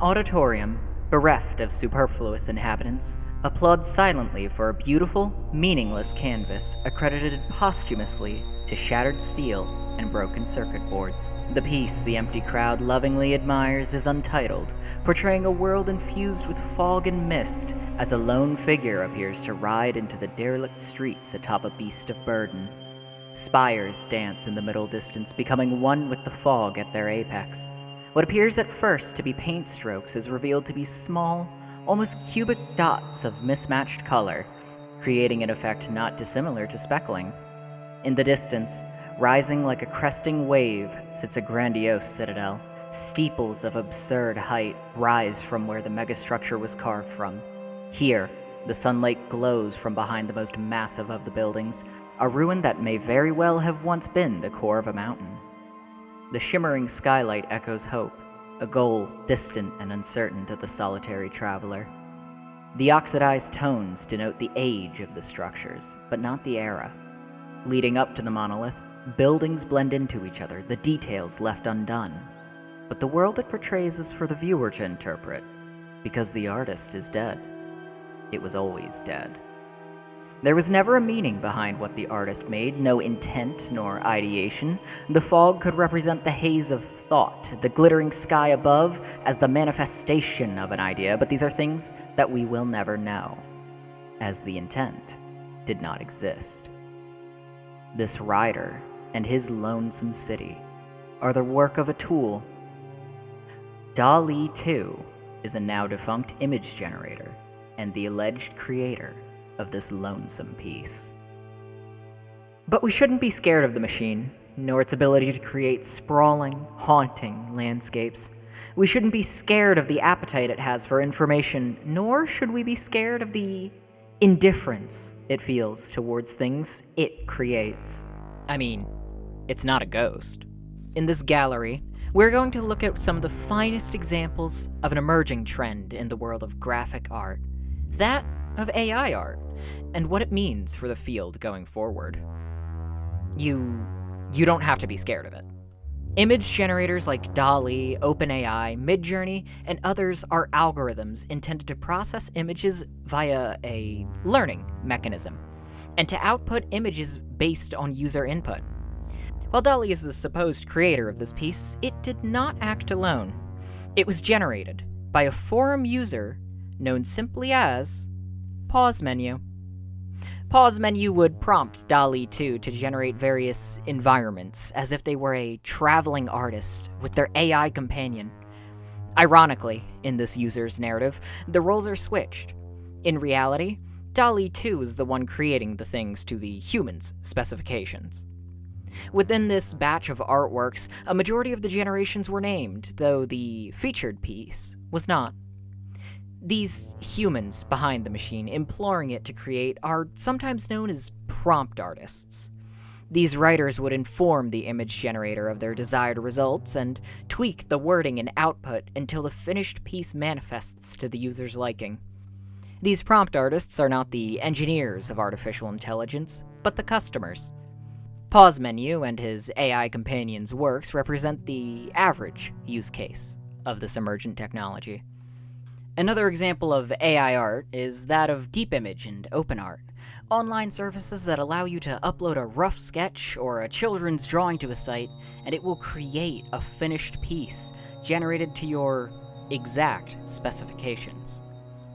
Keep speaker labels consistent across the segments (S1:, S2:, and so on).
S1: auditorium, bereft of superfluous inhabitants, applauds silently for a beautiful, meaningless canvas accredited posthumously to shattered steel and broken circuit boards. The piece the empty crowd lovingly admires is untitled, portraying a world infused with fog and mist as a lone figure appears to ride into the derelict streets atop a beast of burden. Spires dance in the middle distance, becoming one with the fog at their apex. What appears at first to be paint strokes is revealed to be small, almost cubic dots of mismatched color, creating an effect not dissimilar to speckling. In the distance, rising like a cresting wave, sits a grandiose citadel. Steeples of absurd height rise from where the megastructure was carved from. Here, the sunlight glows from behind the most massive of the buildings, a ruin that may very well have once been the core of a mountain. The shimmering skylight echoes hope, a goal distant and uncertain to the solitary traveler. The oxidized tones denote the age of the structures, but not the era. Leading up to the monolith, buildings blend into each other, the details left undone. But the world it portrays is for the viewer to interpret, because the artist is dead. It was always dead. There was never a meaning behind what the artist made, no intent nor ideation. The fog could represent the haze of thought, the glittering sky above as the manifestation of an idea, but these are things that we will never know, as the intent did not exist. This rider and his lonesome city are the work of a tool. DALL-E 2 is a now defunct image generator and the alleged creator of this lonesome piece. But we shouldn't be scared of the machine, nor its ability to create sprawling, haunting landscapes. We shouldn't be scared of the appetite it has for information, nor should we be scared of the indifference it feels towards things it creates. I mean, it's not a ghost. In this gallery, we're going to look at some of the finest examples of an emerging trend in the world of graphic art, that of AI art, and what it means for the field going forward. You don't have to be scared of it. Image generators like DALL-E, OpenAI, Midjourney, and others are algorithms intended to process images via a learning mechanism, and to output images based on user input. While DALL-E is the supposed creator of this piece, it did not act alone. It was generated by a forum user known simply as Pause Menu. Pause Menu would prompt DALL-E 2 to generate various environments, as if they were a traveling artist with their AI companion. Ironically, in this user's narrative, the roles are switched. In reality, DALL-E 2 is the one creating the things to the human's specifications. Within this batch of artworks, a majority of the generations were named, though the featured piece was not. These humans behind the machine, imploring it to create, are sometimes known as prompt artists. These writers would inform the image generator of their desired results and tweak the wording and output until the finished piece manifests to the user's liking. These prompt artists are not the engineers of artificial intelligence, but the customers. Pause Menu and his AI companion's works represent the average use case of this emergent technology. Another example of AI art is that of DeepImage and OpenArt, online services that allow you to upload a rough sketch or a children's drawing to a site, and it will create a finished piece generated to your exact specifications.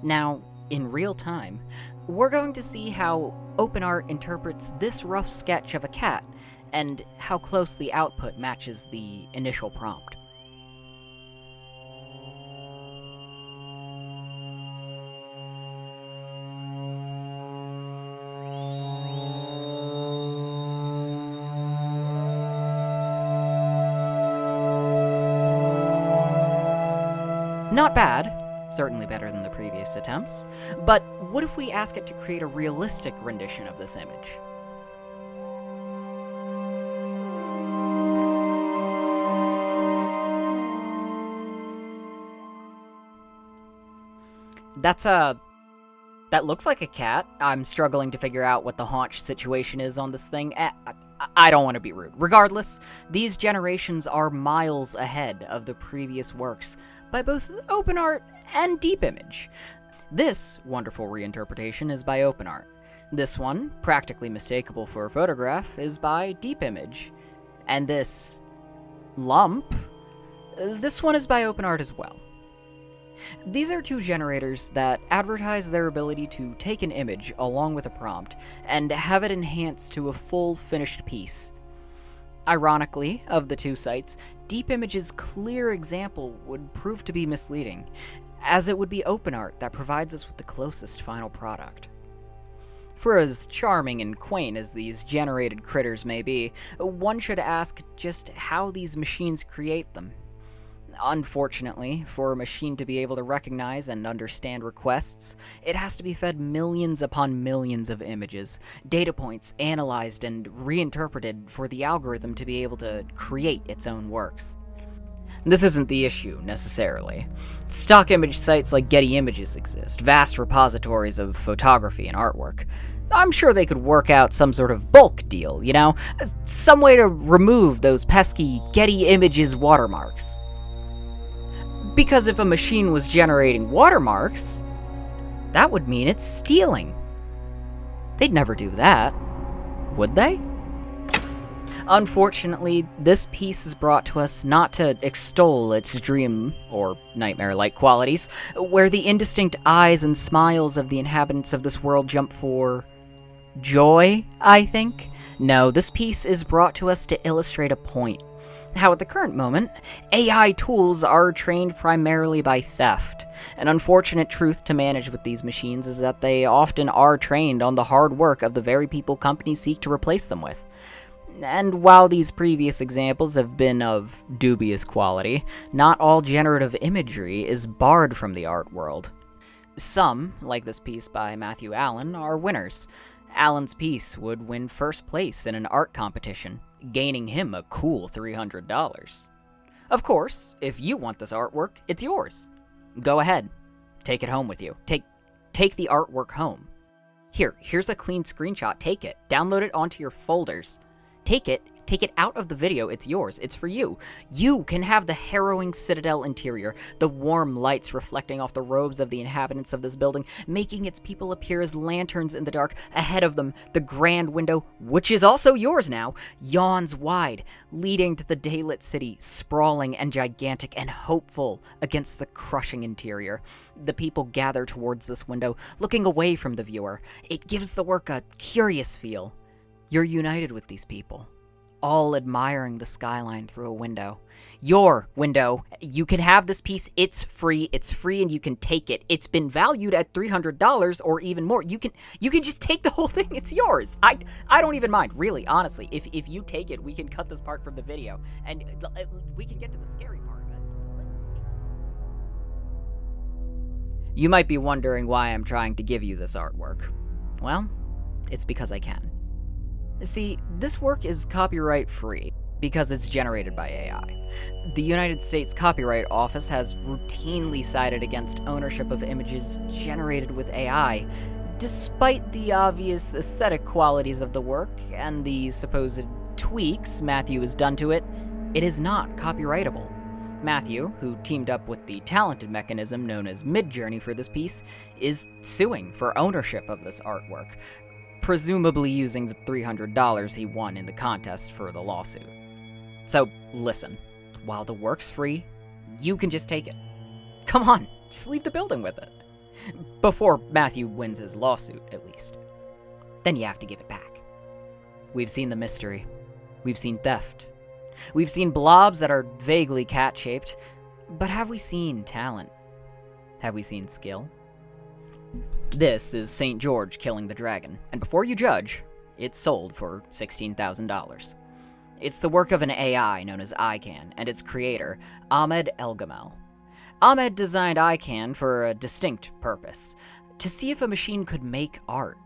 S1: Now, in real time, we're going to see how OpenArt interprets this rough sketch of a cat and how close the output matches the initial prompt. Not bad, certainly better than the previous attempts, but what if we ask it to create a realistic rendition of this image? That looks like a cat. I'm struggling to figure out what the haunch situation is on this thing. I don't want to be rude. Regardless, these generations are miles ahead of the previous works, by both OpenArt and DeepImage. This wonderful reinterpretation is by OpenArt. This one, practically mistakable for a photograph, is by DeepImage. And this lump, this one is by OpenArt as well. These are two generators that advertise their ability to take an image along with a prompt and have it enhanced to a full finished piece. Ironically, of the two sites, DeepImage's clear example would prove to be misleading, as it would be OpenArt that provides us with the closest final product. For as charming and quaint as these generated critters may be, one should ask just how these machines create them. Unfortunately, for a machine to be able to recognize and understand requests, it has to be fed millions upon millions of images, data points analyzed and reinterpreted for the algorithm to be able to create its own works. This isn't the issue, necessarily. Stock image sites like Getty Images exist, vast repositories of photography and artwork. I'm sure they could work out some sort of bulk deal, you know? Some way to remove those pesky Getty Images watermarks. Because if a machine was generating watermarks, that would mean it's stealing. They'd never do that, would they? Unfortunately, this piece is brought to us not to extol its dream or nightmare-like qualities, where the indistinct eyes and smiles of the inhabitants of this world jump for joy, I think. No, this piece is brought to us to illustrate a point. How at the current moment, AI tools are trained primarily by theft. An unfortunate truth to manage with these machines is that they often are trained on the hard work of the very people companies seek to replace them with. And while these previous examples have been of dubious quality, not all generative imagery is barred from the art world. Some, like this piece by Matthew Allen, are winners. Allen's piece would win first place in an art competition, gaining him a cool $300. Of course, if you want this artwork, it's yours. Go ahead. Take it home with you. Take the artwork home. Here's a clean screenshot. Take it. Download it onto your folders. Take it out of the video, it's yours, it's for you. You can have the harrowing Citadel interior, the warm lights reflecting off the robes of the inhabitants of this building, making its people appear as lanterns in the dark. Ahead of them, the grand window, which is also yours now, yawns wide, leading to the daylit city, sprawling and gigantic and hopeful against the crushing interior. The people gather towards this window, looking away from the viewer. It gives the work a curious feel. You're united with these people, all admiring the skyline through a window. Your window. You can have this piece. It's free and you can take it. It's been valued at $300 or even more. You can just take the whole thing. It's yours. I don't even mind, really, honestly. If you take it, we can cut this part from the video and we can get to the scary part of it. You might be wondering why I'm trying to give you this artwork. Well, it's because I can. See, this work is copyright-free because it's generated by AI. The United States Copyright Office has routinely sided against ownership of images generated with AI, despite the obvious aesthetic qualities of the work and the supposed tweaks Matthew has done to it. It is not copyrightable. Matthew, who teamed up with the talented mechanism known as Midjourney for this piece, is suing for ownership of this artwork, presumably using the $300 he won in the contest for the lawsuit. So, listen, while the work's free, you can just take it. Come on, just leave the building with it. Before Matthew wins his lawsuit, at least. Then you have to give it back. We've seen the mystery. We've seen theft. We've seen blobs that are vaguely cat-shaped. But have we seen talent? Have we seen skill? This is St. George killing the dragon, and before you judge, it's sold for $16,000. It's the work of an AI known as ICANN, and its creator, Ahmed Elgamel. Ahmed designed ICANN for a distinct purpose, to see if a machine could make art.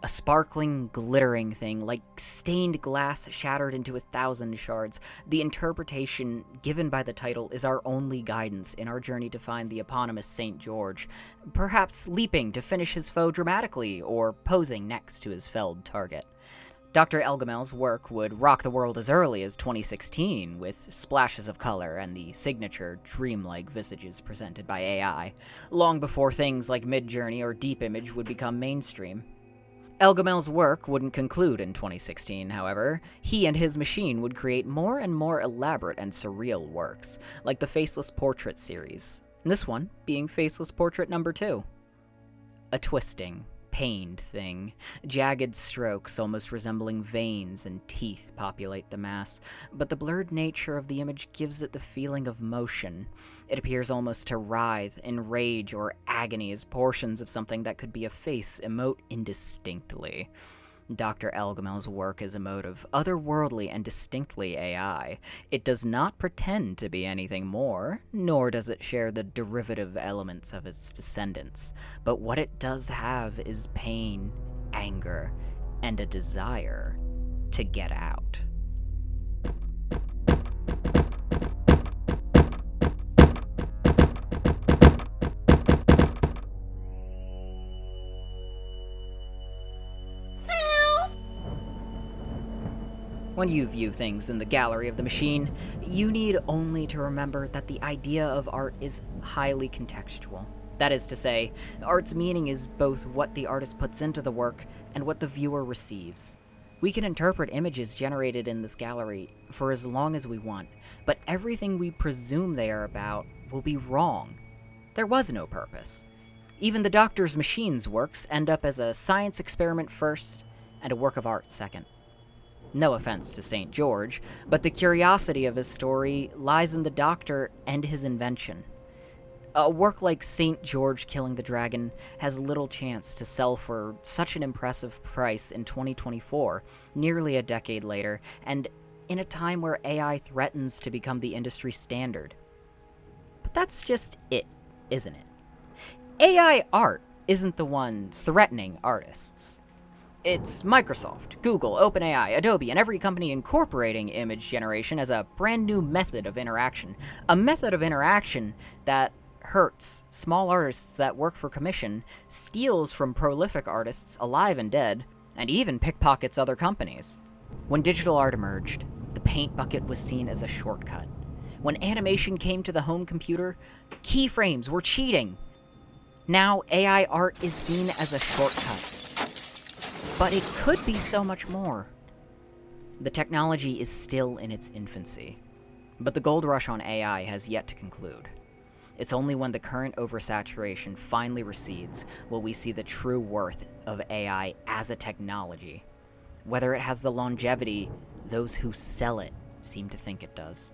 S1: A sparkling, glittering thing, like stained glass shattered into 1,000 shards. The interpretation given by the title is our only guidance in our journey to find the eponymous St. George, perhaps leaping to finish his foe dramatically, or posing next to his felled target. Dr. Elgamel's work would rock the world as early as 2016, with splashes of color and the signature dreamlike visages presented by AI, long before things like Midjourney or Deep Image would become mainstream. Elgamel's work wouldn't conclude in 2016, however. He and his machine would create more and more elaborate and surreal works, like the Faceless Portrait series, this one being Faceless Portrait number 2. A twisting, pained thing. Jagged strokes almost resembling veins and teeth populate the mass, but the blurred nature of the image gives it the feeling of motion. It appears almost to writhe in rage or agony as portions of something that could be a face emote indistinctly. Dr. Elgamel's work is a mode of otherworldly and distinctly AI. It does not pretend to be anything more, nor does it share the derivative elements of its descendants. But what it does have is pain, anger, and a desire to get out. When you view things in the gallery of the machine, you need only to remember that the idea of art is highly contextual. That is to say, art's meaning is both what the artist puts into the work and what the viewer receives. We can interpret images generated in this gallery for as long as we want, but everything we presume they are about will be wrong. There was no purpose. Even the doctor's machine's works end up as a science experiment first and a work of art second. No offense to St. George, but the curiosity of his story lies in the Doctor and his invention. A work like St. George Killing the Dragon has little chance to sell for such an impressive price in 2024, nearly a decade later, and in a time where AI threatens to become the industry standard. But that's just it, isn't it? AI art isn't the one threatening artists. It's Microsoft, Google, OpenAI, Adobe, and every company incorporating image generation as a brand new method of interaction. A method of interaction that hurts small artists that work for commission, steals from prolific artists alive and dead, and even pickpockets other companies. When digital art emerged, the paint bucket was seen as a shortcut. When animation came to the home computer, keyframes were cheating. Now AI art is seen as a shortcut. But it could be so much more. The technology is still in its infancy, but the gold rush on AI has yet to conclude. It's only when the current oversaturation finally recedes will we see the true worth of AI as a technology, whether it has the longevity those who sell it seem to think it does.